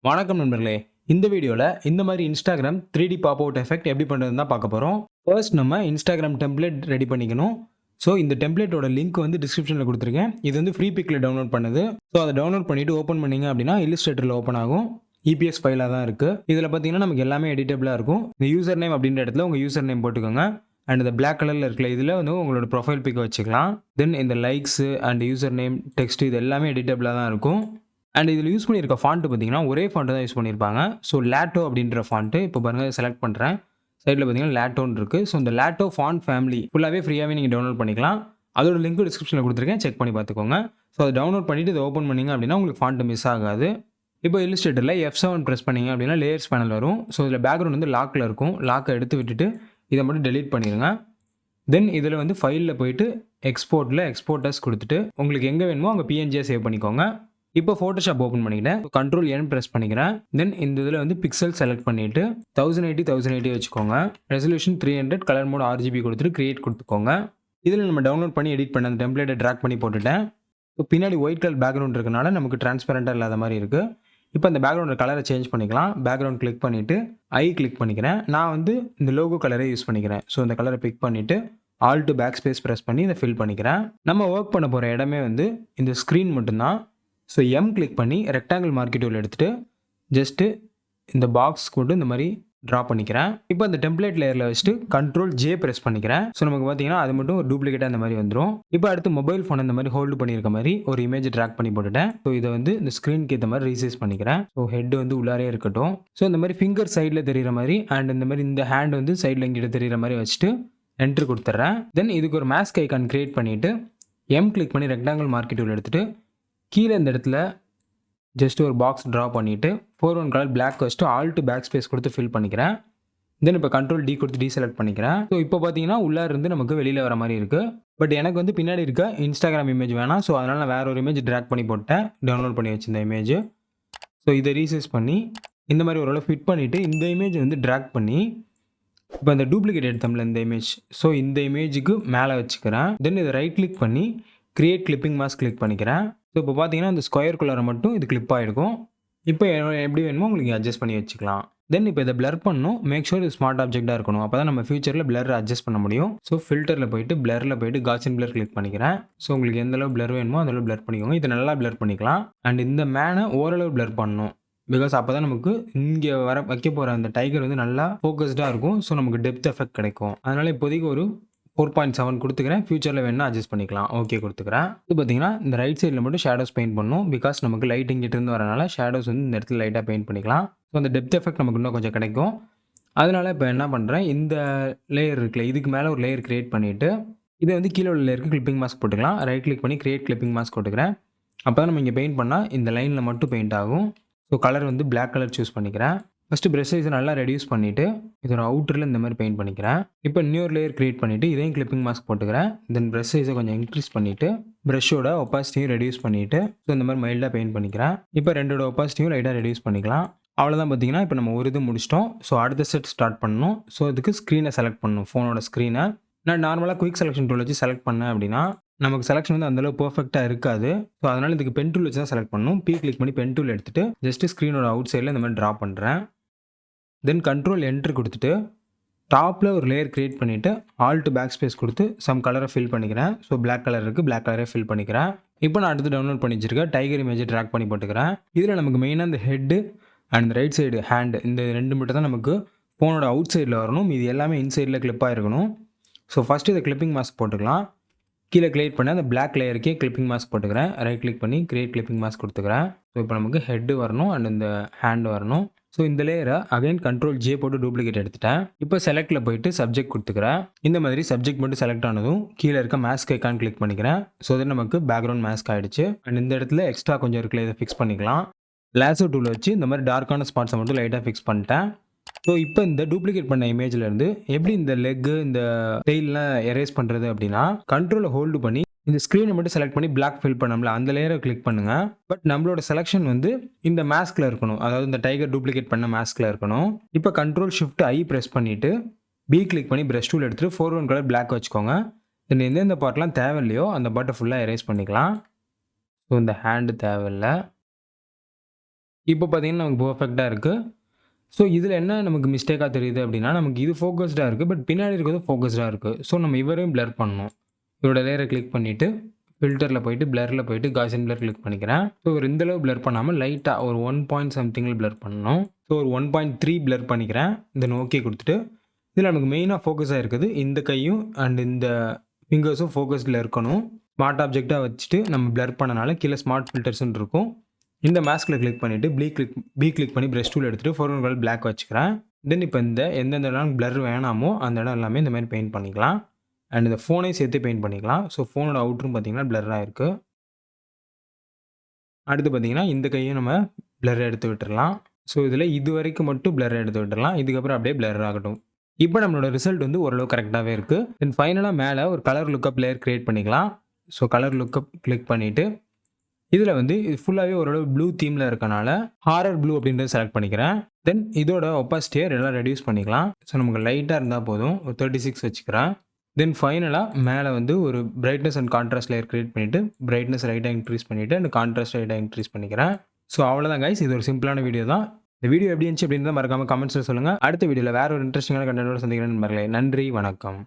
வணக்கம் நண்பர்களே. இந்த வீடியோல இந்த மாதிரி Instagram 3D pop out effect எப்படி பண்றதுன்னு தான் பார்க்க போறோம். ஃபர்ஸ்ட் நம்ம Instagram டெம்ப்ளேட் ரெடி பண்ணிக்கணும். ஸோ இந்த டெம்ப்ளேட்டோட லிங்க் வந்து டிஸ்கிரிப்ஷன்ல கொடுத்துருக்கேன். இது வந்து ஃப்ரீ பிக்ல டவுன்லோட் பண்ணது. ஸோ அதை டவுன்லோட் பண்ணிட்டு ஓப்பன் பண்ணீங்க அப்படின்னா Illustratorல ஓப்பன் ஆகும். EPS ஃபைலாக தான் இருக்கு. இதில் பார்த்தீங்கன்னா நமக்கு எல்லாமே எடிட்டபிளாக இருக்கும். இந்த யூசர் நேம் அப்படின்ற இடத்துல உங்கள் யூசர் நேம் போட்டுக்கோங்க. அண்ட் இந்த பிளாக் கலரில் இருக்கல இதில் வந்து உங்களோட ப்ரொஃபைல் பிக் வச்சுக்கலாம். தென் இந்த likes and user name text இது எல்லாமே எடிட்டபிளாக தான் இருக்கும். அண்ட் இதில் யூஸ் பண்ணியிருக்க ஃபாண்ட்டு பார்த்தீங்கன்னா ஒரே ஃபாண்ட்டு தான் யூஸ் பண்ணியிருப்பாங்க. ஸோ லேட்டோ அப்படின்ற ஃபாண்ட்டு இப்போ பாருங்கள் செலக்ட் பண்ணுறேன். சைடில் பார்த்தீங்கன்னா லேட்டோன்னு இருக்குது. ஸோ இந்த லேட்டோ ஃபாண்ட் ஃபேமிலி ஃபுல்லாகவே ஃப்ரீயாகவே நீங்கள் டவுன்லோட் பண்ணிக்கலாம். அதோட லிங்க் டிஸ்கிரிப்ஷனில் கொடுத்துருக்கேன், செக் பண்ணி பார்த்துக்கோங்க. ஸோ அதை டவுன்லோட் பண்ணிவிட்டு இதை ஓப்பன் பண்ணிங்க அப்படின்னா உங்களுக்கு ஃபாண்ட்டு மிஸ் ஆகாது. இப்போ இல்லுஸ்ட்ரேட்டரில் F7 ப்ரெஸ் பண்ணிங்க அப்படின்னா லேயர்ஸ் பேனல் வரும். ஸோ இதில் பேக்ரவுண்ட் வந்து லாக்கில் இருக்கும். லாக்கை எடுத்து விட்டுட்டு இதை மட்டும் டெலீட் பண்ணிடுங்க. தென் இதில் வந்து ஃபைலில் போயிட்டு எக்ஸ்போர்ட்டர்ஸ் கொடுத்துட்டு உங்களுக்கு எங்கே வேணுமோ அங்கே PNG சேவ் பண்ணிக்கோங்க. இப்போ ஃபோட்டோஷாப் ஓப்பன் பண்ணிக்கிட்டேன். கண்ட்ரோல் N ப்ரெஸ் பண்ணிக்கிறேன். தென் இந்த இதில் வந்து பிக்சல் செலக்ட் பண்ணிவிட்டு 1080 வச்சுக்கோங்க. ரெசல்யூஷன் 300, கலர் மோட் RGB கொடுத்துட்டு கிரியேட் கொடுத்துக்கோங்க. இதில் நம்ம டவுன்லோட் பண்ணி எடிட் பண்ண அந்த டெம்ப்ளேட்டை ட்ராக் பண்ணி போட்டுட்டேன். இப்போ பின்னாடி ஒயிட் கலர் பேக்ரவுண்ட் இருக்கனால நமக்கு டிரான்ஸ்பரண்டாக இல்லாத மாதிரி இருக்குது. இப்போ அந்த பேக்ரவுண்ட் கலரை சேஞ்ச் பண்ணிக்கலாம். பேக்ரவுண்ட் கிளிக் பண்ணிவிட்டு கிளிக் பண்ணிக்கிறேன். நான் வந்து இந்த லோகோ கலரே யூஸ் பண்ணிக்கிறேன். ஸோ இந்த கலரை பிக் பண்ணிவிட்டு ஆல்ட் பேக் ஸ்பேஸ் ப்ரெஸ் பண்ணி இதை ஃபில் பண்ணிக்கிறேன். நம்ம ஒர்க் பண்ண போகிற இடமே வந்து இந்த ஸ்க்ரீன் மட்டும்தான். ஸோ கிளிக் பண்ணி ரெக்டாங்கிள் மார்க்கெட் டூல் எடுத்துகிட்டு ஜஸ்ட்டு இந்த பாக்ஸ் கொண்டு இந்த மாதிரி ட்ரா பண்ணிக்கிறேன். இப்போ அந்த டெம்ப்ளேட் லேயரில் வச்சுட்டு கண்ட்ரோல் J ப்ரெஸ் பண்ணிக்கிறேன். ஸோ நமக்கு பார்த்தீங்கன்னா அது மட்டும் ஒரு டூப்ளிகேட்டாக இந்த மாதிரி வந்துடும். இப்போ அடுத்து மொபைல் ஃபோன் இந்த மாதிரி ஹோல்டு பண்ணியிருக்க மாதிரி ஒரு இமேஜ் ட்ராக் பண்ணி போட்டுட்டேன். ஸோ இதை வந்து இந்த ஸ்க்ரீனுக்கு ஏற்ற மாதிரி ரீசைஸ் பண்ணிக்கிறேன். ஸோ ஹெட் வந்து உள்ளாரே இருக்கட்டும். ஸோ இந்த மாதிரி ஃபிங்கர் சைடில் தெரிகிற மாதிரி அண்ட் இந்த மாதிரி இந்த ஹேண்ட் வந்து சைடில் இங்கிட்ட தெரிகிற மாதிரி வச்சுட்டு என்ட்ரு கொடுத்துட்றேன். தென் இதுக்கு ஒரு மாஸ்க் ஐக்கான் கிரியேட் பண்ணிவிட்டு கிளிக் பண்ணி ரெக்டாங்கிள் மார்க்கெட் டூல் எடுத்துகிட்டு கீழே இந்த இடத்துல ஜஸ்ட் ஒரு பாக்ஸ் ட்ரா பண்ணிவிட்டு 4:1 கலர் பிளாக் வச்சுட்டு ஆல்ட் பேக் ஸ்பேஸ் கொடுத்து ஃபில் பண்ணிக்கிறேன். தென் இப்போ கண்ட்ரோல் D கொடுத்து டீசெலக்ட் பண்ணிக்கிறேன். ஸோ இப்போ பார்த்தீங்கன்னா உள்ளே இருந்து நமக்கு வெளியில் வர மாதிரி இருக்குது. பட் எனக்கு வந்து பின்னாடி இருக்க Instagram இமேஜ் வேணாம். ஸோ அதனால் நான் வேறு ஒரு இமேஜ் ட்ராக் பண்ணி போட்டேன். டவுன்லோட் பண்ணி வச்சிருந்த இமேஜ். ஸோ இதை ரீசைஸ் பண்ணி இந்த மாதிரி ஒரு ஃபிட் பண்ணிவிட்டு இந்த இமேஜ் வந்து ட்ராக் பண்ணி இப்போ இந்த டூப்ளிகேட் எடுத்தோம்ல இந்த இமேஜ், ஸோ இந்த இமேஜுக்கு மேலே வச்சுக்கிறேன். தென் இதை ரைட் கிளிக் பண்ணி கிரியேட் கிளிப்பிங் மாஸ்க் கிளிக் பண்ணிக்கிறேன். ஸோ இப்போ பார்த்தீங்கன்னா இந்த ஸ்கொயருக்குள்ளார மட்டும் இது கிளிப் ஆகிருக்கும். இப்போ எப்படி வேணுமோ உங்களுக்கு அட்ஜஸ்ட் பண்ணி வச்சுக்கலாம். தென் இப்போ இதை பிளர் பண்ணணும். மேக் ஷூர் இது ஸ்மார்ட் ஆப்ஜெக்டாக இருக்கணும். அப்போ தான் நம்ம ஃபியூச்சரில் பிளர் அட்ஜஸ்ட் பண்ண முடியும். ஸோ ஃபில்டரில் போயிட்டு பிளரில் போயிட்டு காசியன் பிளர் கிளிக் பண்ணிக்கிறேன். ஸோ உங்களுக்கு எந்த அளவு பிளர் வேணுமோ அந்த அளவு பிளர் பண்ணிக்கோங்க. இதை நல்லா பிளர் பண்ணிக்கலாம். அண்ட் இந்த மேனை ஓரளவு பிளர் பண்ணணும். பிகாஸ் அப்போ தான் நமக்கு இங்கே வைக்க போகிற அந்த டைகர் வந்து நல்லா ஃபோக்கஸ்டாக இருக்கும். ஸோ நமக்கு டெப்த் எஃபெக்ட் கிடைக்கும். அதனால் இப்போதைக்கு ஒரு 4.7 கொடுத்துக்கிறேன். ஃபியூச்சரில் வேணால் அட்ஜஸ்ட் பண்ணிக்கலாம். ஓகே கொடுத்துக்கிறேன். இது பார்த்தீங்கன்னா இந்த ரைட் சைடில் மட்டும் ஷேடோஸ் பெயிண்ட் பண்ணணும். பிகாஸ் நமக்கு லைட் இங்கிட்டிருந்து வரனால ஷேடோஸ் வந்து இந்த இடத்துல லைட்டாக பெயிண்ட் பண்ணிக்கலாம். ஸோ அந்த டெப்த் எஃபெக்ட் நமக்கு இன்னும் கொஞ்சம் கிடைக்கும். அதனால் இப்போ என்ன பண்ணுறேன், இந்த லேயர் இருக்குல்ல இதுக்கு மேலே ஒரு லேயர் கிரியேட் பண்ணிவிட்டு இதை வந்து கீழே உள்ள லேயருக்கு கிளிப்பிங் மாஸ்க் போட்டுக்கலாம். ரைட் கிளிக் பண்ணி கிரியேட் கிளிப்பிங் மாஸ்க் போட்டுக்கிறேன். அப்போ தான் நம்ம இங்கே பெயிண்ட் பண்ணால் இந்த லைனில் மட்டும் பெயிண்ட் ஆகும். ஸோ கலர் வந்து பிளாக் கலர் சூஸ் பண்ணிக்கிறேன். ஃபஸ்ட்டு ப்ரெஷ் சைஸை நல்லா ரெடியூஸ் பண்ணிவிட்டு இதோட அவுட்டரில் இந்த மாதிரி பெயிண்ட் பண்ணிக்கிறேன். இப்போ நியூ லேயர் கிரியேட் பண்ணிவிட்டு இதையும் கிளிப்பிங் மாஸ்க் போட்டுக்கிறேன். தென் ப்ரெஷ் சைஸை கொஞ்சம் இன்க்ரீஸ் பண்ணிவிட்டு ப்ரெஷ்ஷோட ஒப்பாசிட்டியும் ரெடியூஸ் பண்ணிவிட்டு ஸோ இந்த மாதிரி மைல்டாக பெயிண்ட் பண்ணிக்கிறேன். இப்போ ரெண்டோட ஒப்பாசிட்டியும் லைட்டாக ரெடியூஸ் பண்ணிக்கலாம். அவ்வளோதான். பார்த்தீங்கன்னா இப்போ நம்ம ஒரு இது முடிச்சிட்டோம். ஸோ அடுத்த செட் ஸ்டார்ட் பண்ணணும். ஸோ இதுக்கு ஸ்க்ரீனை செலக்ட் பண்ணணும். ஃபோனோட ஸ்க்ரீனை நான் நார்மலாக குயிக் செலெக்ஷன் டூல் வச்சு செலக்ட் பண்ணேன் அப்படின்னா நமக்கு செலெக்ஷன் வந்து அந்தளவு பர்ஃபெக்டாக இருக்காது. ஸோ அதனால் இதுக்கு பென் டூல் வச்சு தான் செலக்ட் பண்ணணும். கிளிக் பண்ணி பென் டூல் எடுத்துகிட்டு ஜஸ்ட்டு ஸ்க்ரீனோட அவுட் சைடில் இந்த மாதிரி ட்ரா பண்ணுறேன். தென் கண்ட்ரோல் என்ட்ரு கொடுத்துட்டு டாப்பில் ஒரு லேயர் கிரியேட் பண்ணிவிட்டு ஆல்ட் பேக் ஸ்பேஸ் கொடுத்து சம் கலரை ஃபில் பண்ணிக்கிறேன். ஸோ பிளாக் கலர் இருக்குது, பிளாக் கலரே ஃபில் பண்ணிக்கிறேன். இப்போ நான் அடுத்து டவுன்லோட் பண்ணி வச்சிருக்கேன் டைகர் இமேஜை ட்ராக் பண்ணி போட்டுக்கிறேன். இதில் நமக்கு மெயினாக இந்த head and right side hand இந்த ரெண்டு மட்டும் தான் நமக்கு ஃபோனோட அவுட் சைடில் வரணும். இது எல்லாமே இன்சைடில் கிளிப்பாக இருக்கணும். ஸோ ஃபஸ்ட்டு இதை கிளிப்பிங் மாஸ்க் போட்டுக்கலாம். கீழே கிரியேட் பண்ண அந்த பிளாக் லேயருக்கே கிளிப்பிங் மாஸ்க் போட்டுக்கிறேன். ரைட் கிளிக் பண்ணி கிரியேட் கிளிப்பிங் மாஸ்க் கொடுத்துக்கிறேன். ஸோ இப்போ நமக்கு ஹெட்டு வரணும் அண்ட் இந்த ஹேண்டு வரணும். ஸோ இந்த லேயரை அகைன் கண்ட்ரோல் J போட்டு டூப்ளிகேட் எடுத்துட்டேன். இப்போ செலக்டில் போயிட்டு சப்ஜெக்ட் கொடுத்துக்கிறேன். இந்த மாதிரி சப்ஜெக்ட் மட்டும் செலக்ட் ஆனதும் கீழே இருக்க மாஸ்க் ஐக்கான் கிளிக் பண்ணிக்கிறேன். ஸோ அது நமக்கு பேக்ரவுண்ட் மாஸ்க் ஆகிடுச்சு. அண்ட் இந்த இடத்துல எக்ஸ்ட்ரா கொஞ்சம் இருக்குல்ல இதை ஃபிக்ஸ் பண்ணிக்கலாம். லேசோ டூலை வச்சு இந்த மாதிரி டார்க்கான ஸ்பாட்ஸை மட்டும் லைட்டாக ஃபிக்ஸ் பண்ணிட்டேன். ஸோ இப்போ இந்த டூப்ளிகேட் பண்ண இமேஜ்லேருந்து எப்படி இந்த லெக்கு இந்த டெயிலாம் எரேஸ் பண்ணுறது அப்படின்னா கண்ட்ரோலை ஹோல்டு பண்ணி இந்த ஸ்க்ரீனை மட்டும் செலக்ட் பண்ணி பிளாக் ஃபில் பண்ணோம்ல அந்த லேயரை கிளிக் பண்ணுங்கள். பட் நம்மளோட செலெக்ஷன் வந்து இந்த மாஸ்கில் இருக்கணும். அதாவது இந்த டைகர் டூப்ளிகேட் பண்ண மாஸ்கில் இருக்கணும். இப்போ கண்ட்ரோல் ஷிஃப்ட் ப்ரெஸ் பண்ணிவிட்டு கிளிக் பண்ணி ப்ரஷ் டூல் எடுத்துகிட்டு 4:1 கலர் பிளாக் வச்சுக்கோங்க. தென் எந்தெந்த பார்ட்லாம் தேவையில்லையோ அந்த பார்ட்டை ஃபுல்லாக எரேஸ் பண்ணிக்கலாம். ஸோ இந்த ஹேண்டு தேவையில்லை. இப்போ பார்த்தீங்கன்னா நமக்கு பெர்ஃபெக்ட்டா இருக்கு. ஸோ இதில என்ன நமக்கு மிஸ்டேக்கா தெரியுது அப்படின்னா, நமக்கு இது ஃபோகஸ்டா இருக்கு. பட் பின்னாடி இருக்கிறது ஃபோகஸ்டா இருக்கு. ஸோ நம்ம இவரையும் பிளர் பண்ணணும். இவரோட லேயர கிளிக் பண்ணிட்டு, ஃபில்டர்ல போயிட்டு, பிளர்ல போயிட்டு காஸியன் பிளர் கிளிக் பண்ணிக்கிறேன். ஸோ ஒரு இந்த அளவு பிளர் பண்ணாம லைட்டா ஒரு 1 பாயிண்ட் சம்திங்ல பிளர் பண்ணணும். ஸோ ஒரு 1.3 பிளர் பண்ணிக்கிறேன். தென் ஓகே குடுத்துட்டு, இதில நமக்கு மெயினா ஃபோகஸ் ஆயிருக்குது. இந்த கையும் அண்ட் இந்த ஃபிங்கர்ஸும் ஃபோகஸ்ல இருக்கணும். ஸ்மார்ட் ஆப்ஜெக்ட்டா வச்சுட்டு நம்ம பிளர் பண்ணனால கீழ ஸ்மார்ட் ஃபில்டர்ஸ்ன்னு இருக்கும். இந்த மாஸ்க்ல கிளிக் பண்ணிட்டு பி கிளிக் பண்ணி பிரஷ் டூல் எடுத்துட்டு ஃபோர்க்ரவுண்ட் கலர் பிளாக் வச்சுக்கிறேன். தென் இப்போ இந்த எந்தெந்த இடம் பிளர் வேணாமோ அந்த இடம் எல்லாமே இந்த மாதிரி பெயிண்ட் பண்ணிக்கலாம். அண்ட் இந்த ஃபோனையும் சேர்த்து பெயிண்ட் பண்ணிக்கலாம். ஸோ ஃபோனோட அவுட்டரும் பார்த்தீங்கன்னா பிளர்ரா இருக்கு. அடுத்து பார்த்தீங்கன்னா இந்த கையும் நம்ம பிளர் எடுத்து விட்டுறலாம். ஸோ இதில் இதுவரைக்கும் மட்டும் பிளர் எடுத்து விட்டுறலாம். இதுக்கப்புறம் அப்படியே பிளர் ஆகட்டும். இப்போ நம்மளோட ரிசல்ட் வந்து ஓரளவு கரெக்டாகவே இருக்கு. தென் ஃபைனலா மேலே ஒரு கலர் லுக்கப் லேயர் கிரியேட் பண்ணிக்கலாம். ஸோ கலர் லுக்கப் கிளிக் பண்ணிட்டு இதில வந்து இது ஃபுல்லாவே ஓரளவு ப்ளூ தீம்ல இருக்கனால, ஹாரர் ப்ளூ அப்படின்றத செலக்ட் பண்ணிக்கிறேன். தென் இதோட ஒப்பாசிட்டிய நல்லா ரெடியூஸ் பண்ணிக்கலாம். ஸோ நமக்கு லைட்டா இருந்தா போதும். ஒரு 36 வச்சுக்கிறேன். தென் ஃபைனலா மேல வந்து ஒரு brightness and contrast layer create பண்ணிட்டு, பிரைட்னஸ் ரைட்டா இன்க்ரீஸ் பண்ணிட்டு, அண்ட் கான்ட்ராஸ்ட் ரைட்டா இன்க்ரீஸ் பண்ணிக்கிறேன். ஸோ அவ்வளோதான் கைஸ். இது ஒரு சிம்பிளான வீடியோ தான். இந்த வீடியோ எப்படி இருந்துச்சு அப்படின்றத மறக்காம கமெண்ட்ஸ்ல சொல்லுங்க. அடுத்த வீடியோல வேற ஒரு இன்ட்ரஸ்டிங்கான கண்டென்ட்டோட சந்திக்கிறேன் நண்பர்களே. நன்றி, வணக்கம்.